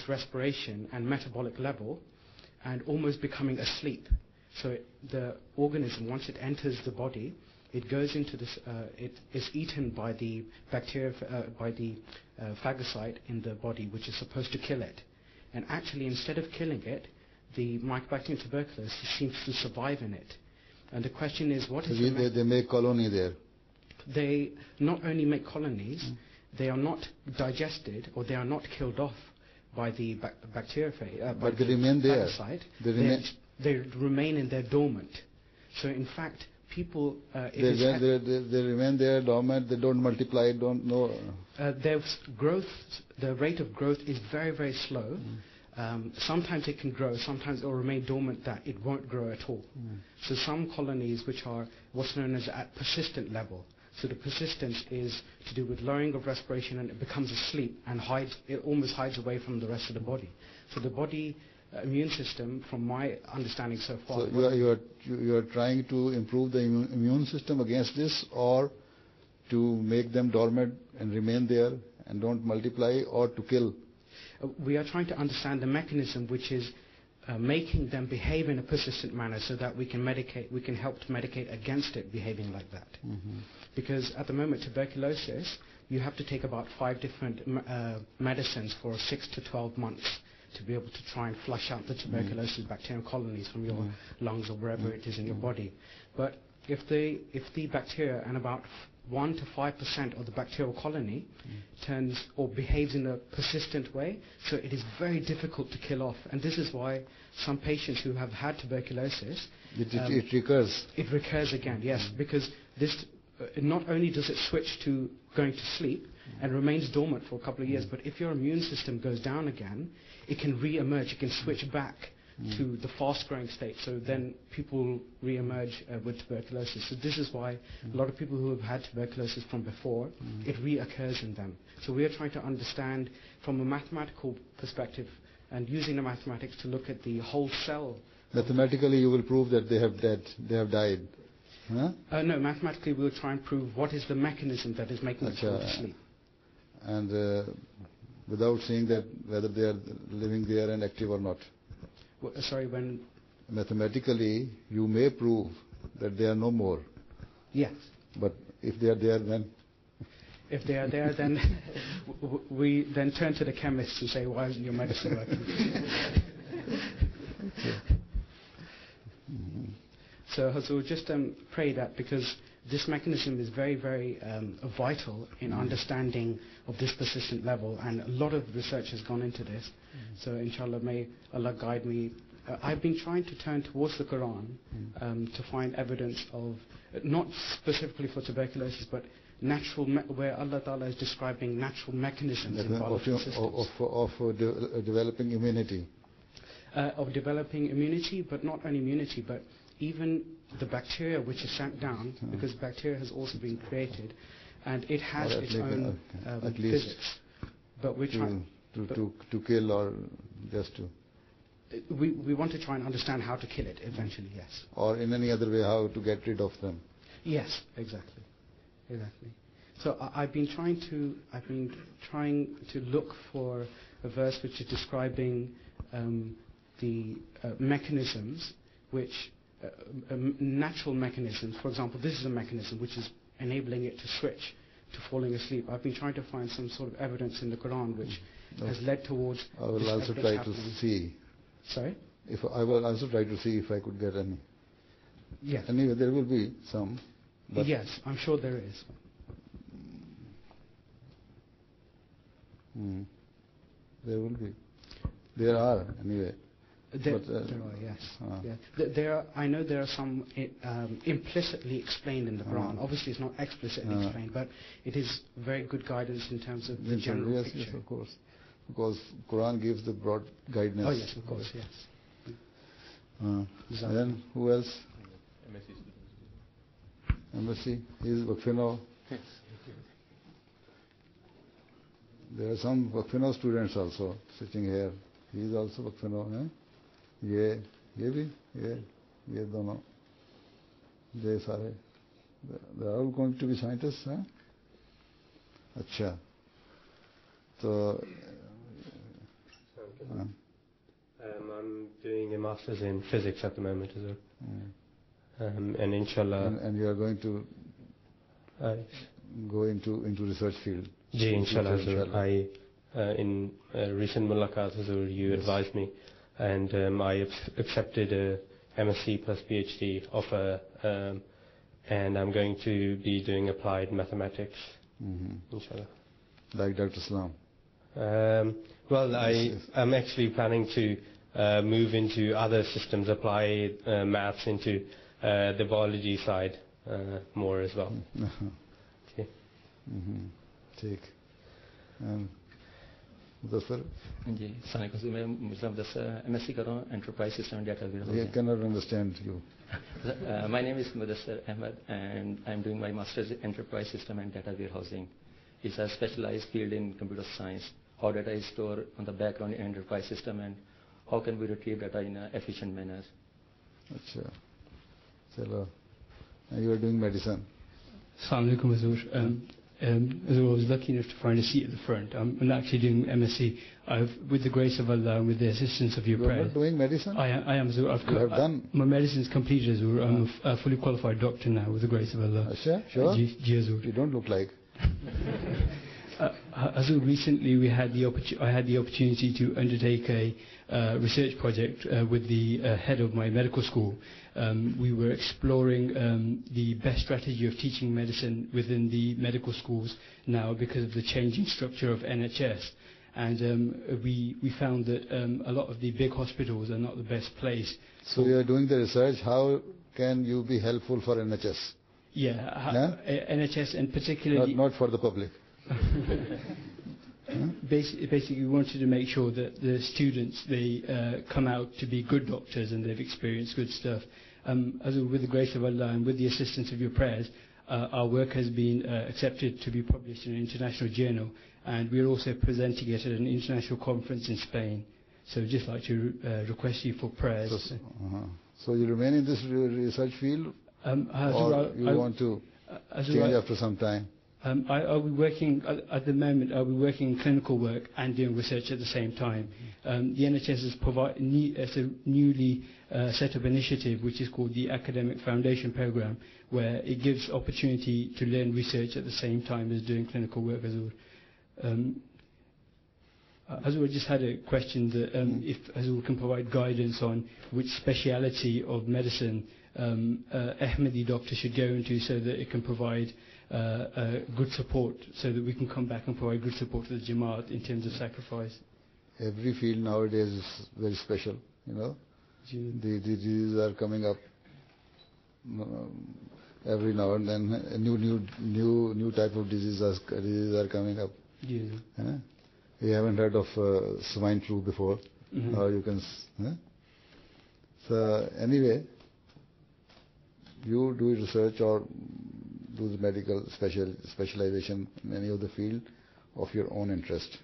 its respiration and metabolic level and almost becoming asleep. So the organism, once it enters the body, it goes into this, it is eaten by the bacteria, by the phagocyte in the body, which is supposed to kill it. And actually, instead of killing it, the Mycobacterium tuberculosis seems to survive in it. And the question is, what is they make colony there? They not only make colonies, they are not digested or they are not killed off by the bacteriophage. But they remain there. They remain in their dormant. So in fact, people... they remain there dormant, they don't multiply, don't know... their growth, the rate of growth is very, very slow. Sometimes it can grow, sometimes it will remain dormant that it won't grow at all. So some colonies which are what's known as at persistent level. So the persistence is to do with lowering of respiration, and it becomes asleep and it almost hides away from the rest of the body. So the body immune system, from my understanding so far... So you are trying to improve the immune system against this, or to make them dormant and remain there and don't multiply, or to kill? We are trying to understand the mechanism which is making them behave in a persistent manner, so that we can help to medicate against it behaving like that. Because at the moment, tuberculosis, you have to take about 5 different medicines for 6 to 12 months to be able to try and flush out the tuberculosis bacterial colonies from your lungs or wherever it is in your body. But if the bacteria, and about 1 to 5% of the bacterial colony turns or behaves in a persistent way, so it is very difficult to kill off. And this is why some patients who have had tuberculosis... It recurs. It recurs again, yes, because this not only does it switch to going to sleep and remains dormant for a couple of years, but if your immune system goes down again, it can re-emerge, it can switch back to the fast-growing state. So then people re-emerge with tuberculosis. So this is why a lot of people who have had tuberculosis from before, it reoccurs in them. So we are trying to understand from a mathematical perspective and using the mathematics to look at the whole cell. Mathematically you will prove that they have died. Huh? No, mathematically we'll try and prove what is the mechanism that is making them fall asleep. And without seeing that whether they are living there and active or not. Sorry, when... Mathematically, you may prove that they are no more. Yes. But if they are there, then... If they are there, then we then turn to the chemist and say, why isn't your medicine working? So, Huzur, just pray that, because this mechanism is very, very vital in understanding of this persistent level, and a lot of research has gone into this. So, inshallah, may Allah guide me. I've been trying to turn towards the Quran to find evidence of, not specifically for tuberculosis, but natural, where Allah Ta'ala is describing natural mechanisms involved in of developing immunity. Of developing immunity, but not only immunity, but even the bacteria which is sent down, because bacteria has also been created, and it has its own physics. But we're trying to kill, or just to... We want to try and understand how to kill it eventually, yes. Or in any other way, how to get rid of them. Yes, exactly. So I've been trying to look for a verse which is describing the mechanisms which... natural mechanisms. For example, this is a mechanism which is enabling it to switch to falling asleep. I've been trying to find some sort of evidence in the Quran which has led towards... I will also try to see. Sorry? I will also try to see if I could get any. Yes. Anyway, there will be some. But yes, I'm sure there is. There will be. There are, anyway. There are, yes. I know there are some implicitly explained in the Quran. Obviously, it's not explicitly explained, but it is very good guidance in terms of the general picture. Yes, of course. Because Quran gives the broad guidance. Oh, yes, of course, yes. Then, who else? MSc. He's Wakfino. Yes. There are some Wakfino students also sitting here. He is also Wakfino, eh? ये भी ये दोनों ये सारे they are all going to be scientists, हैं? अच्छा तो I'm doing a master's in physics at the moment as well. And inshallah. And you are going to go into research field. Ji, inshallah, Huzur. In recent Mulaqaat, Huzur, you advised me, and I accepted a MSc plus PhD offer, and I'm going to be doing applied mathematics, inshallah. Like Dr. Salam? Well, I'm actually planning to move into other systems, apply maths into the biology side more as well. Okay. ठीक मुदस्सर जी सलाम मैं Mudassar MSc कर रहा हूँ enterprise system and data warehousing. I cannot understand you. My name is Mudassar Ahmed and I'm doing my master's in enterprise system and data warehousing. It's a specialized field in computer science. How data is stored on the background in enterprise system and how can we retrieve data in an efficient manner. अच्छा चलो and you are doing medicine. Assalamu alaikum, Huzur. I was lucky enough to find a seat at the front. I'm actually doing MSc. With the grace of Allah and with the assistance of your You prayers. are not doing medicine? I am, Huzur. You have done? My medicine is completed, Huzur. I'm a fully qualified doctor now with the grace of Allah. Sure? Ji, Huzur. You don't look like. Huzur, recently I had the opportunity to undertake a research project with the head of my medical school. We were exploring the best strategy of teaching medicine within the medical schools now because of the changing structure of NHS. And we found that a lot of the big hospitals are not the best place. So you are doing the research. How can you be helpful for NHS? Yeah, NHS and particularly... Not for the public. Basically, we wanted to make sure that the students, they come out to be good doctors and they've experienced good stuff. With the grace of Allah and with the assistance of your prayers, our work has been accepted to be published in an international journal, and we're also presenting it at an international conference in Spain. So I'd just like to request you for prayers. So you remain in this research field, or you want to change after some time? I'll be working, at the moment, I'll be working in clinical work and doing research at the same time. The NHS has a newly set up initiative which is called the Academic Foundation Programme, where it gives opportunity to learn research at the same time as doing clinical work. Huzur, I just had a question that if Huzur can provide guidance on which speciality of medicine Ahmadi doctor should go into so that it can provide good support, so that we can come back and provide good support to the Jamaat in terms of sacrifice. Every field nowadays is very special, you know. The diseases are coming up every now and then. New type of diseases are coming up. We haven't heard of swine flu before. Or you can. So anyway, you do research or do the medical specialization in any of the field of your own interest.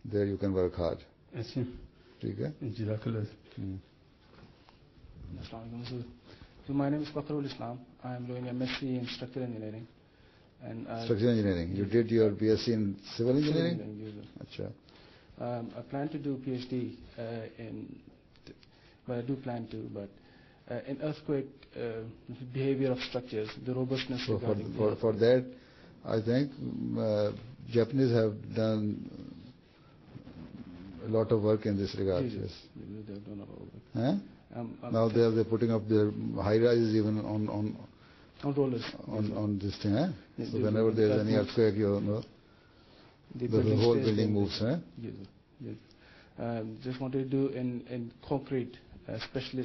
There you can work hard. ठीक है? So my name is Bakhrul Islam. I am doing MSc in structural engineering. And structural engineering. You did your BSc in civil engineering? Achha. I plan to do PhD but I do plan to, but in earthquake behavior of structures, the robustness. So for that, I think Japanese have done a lot of work in this regard. Yes. They've done a lot of work. Now they're putting up their high rises even on rollers. On this thing. Yes, so whenever there is any earthquake, you know, the whole building moves. Yes. Just wanted to do in concrete. Especially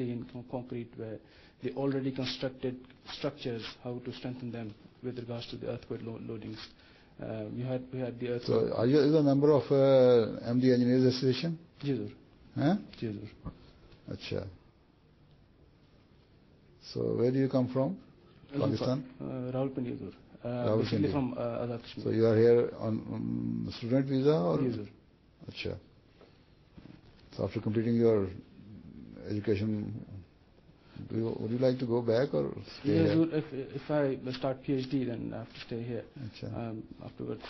in concrete, where the already constructed structures, how to strengthen them with regards to the earthquake loadings. We had the earthquake. So, are you a member of MD Engineers Association? Yes, sir. Yes, sir. Achha. So, where do you come from? Pakistan? Rawalpindi, sir. Basically from Azad Kashmir. So, you are here on student visa? Or? Yes, sir. Achha. So after completing your education, would you like to go back or stay here? If I start PhD, then I have to stay here afterwards.